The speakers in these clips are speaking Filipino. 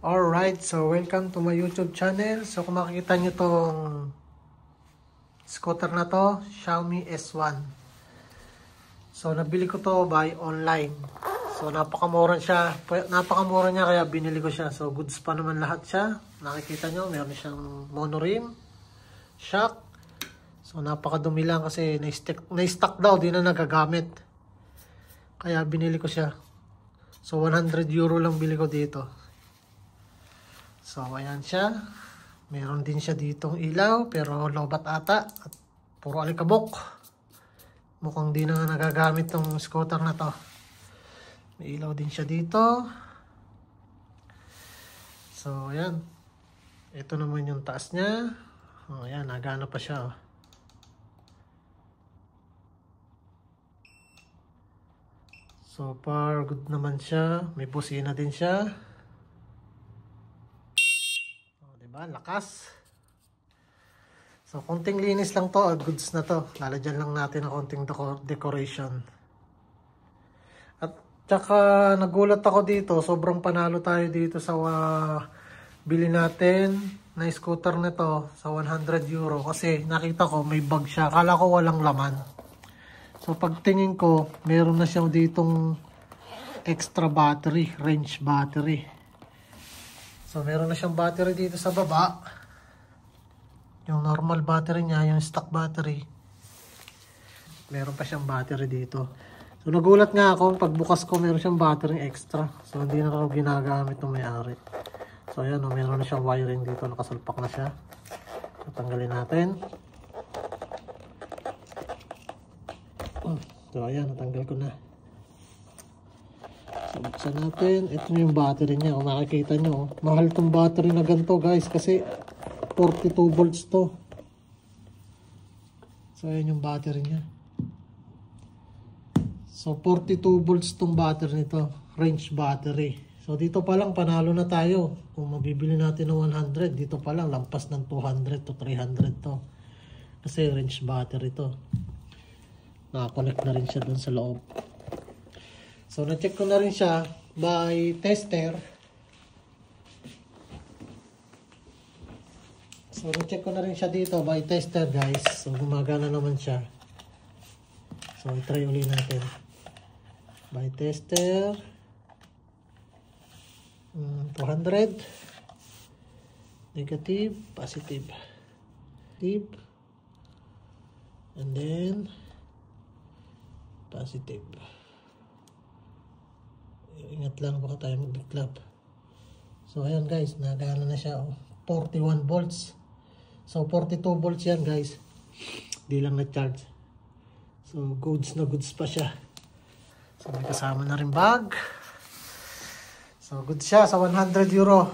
Alright, so welcome to my YouTube channel. So kung makikita nyo tong scooter na to, Xiaomi S1. So nabili ko to by online. So napakamura niya kaya binili ko siya. So goods pa naman lahat siya. Nakikita nyo, meron siyang monorim, shock. So napakadumi lang kasi na-stock daw, di na nagagamit. Kaya binili ko siya. So 100 euro lang bili ko dito. So, ayan siya. Meron din siya ditong ilaw, pero lobat ata. At puro alikabok. Mukhang di na nagagamit tong scooter na to. May ilaw din siya dito. So, ayan. Ito naman yung taas niya. Oh, ayan, nagana pa siya. So far, good naman siya. May busina din siya. Diba? Lakas. So, konting linis lang to. Goods na to. Lalagyan lang natin ng konting decoration. At saka, nagulat ako dito. Sobrang panalo tayo dito sa bili natin na scooter na to sa 100 euro. Kasi nakita ko may bag siya. Akala ko walang laman. So, pagtingin ko, meron na siya ditong extra battery. Range battery. So, meron na siyang battery dito sa baba. Yung normal battery niya, yung stock battery. Meron pa siyang battery dito. So, nagulat nga ako, pagbukas ko, meron siyang battery extra. So, hindi na ako ginagamit ng may-ari. So, ayan, meron na siyang wiring dito. Nakasalpak na siya. So, tanggalin natin. So, ayan, natanggal ko na. So, buksan natin. Ito yung battery niya. Kung makikita nyo, mahal tong battery na ganito, guys. Kasi 42 volts to. So, ayan yung battery niya. So, 42 volts tong battery nito. Range battery. So, dito pa lang, panalo na tayo. Kung mabibili natin ng 100, dito pa lang, lampas ng 200 to 300 to. Kasi range battery to. Nakakonect na rin siya dun sa loob. So, na-check ko na rin siya by tester. So, na-check ko na rin siya dito by tester, guys. So, gumagana naman siya. So, i-try ulit natin. By tester. 200. Negative. Positive. Negative. And then, positive. Ingat lang, baka tayo magbiklab. So, ayan guys, nagana na siya. 41 volts. So, 42 volts yan guys. Di lang na-charge. So, goods na goods pa siya. So, may kasama na rin bag. So, good siya sa 100 euro.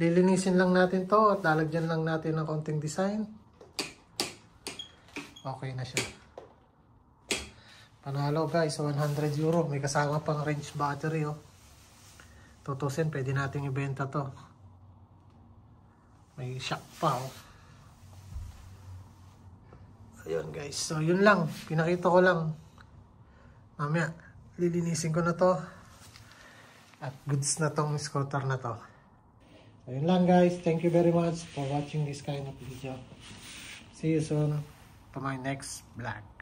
Lilinisin lang natin to at lalagyan lang natin ng konting design. Okay na siya. Panalo guys sa 100 euro. May kasama pang range battery. Tutusin, pwede natin ibenta to. May shock pa. Ayun guys. So yun lang. Pinakita ko lang. Mamaya, lilinisin ko na to. At goods na tong scooter na to. So yun lang guys. Thank you very much for watching this kind of video. See you soon to my next vlog.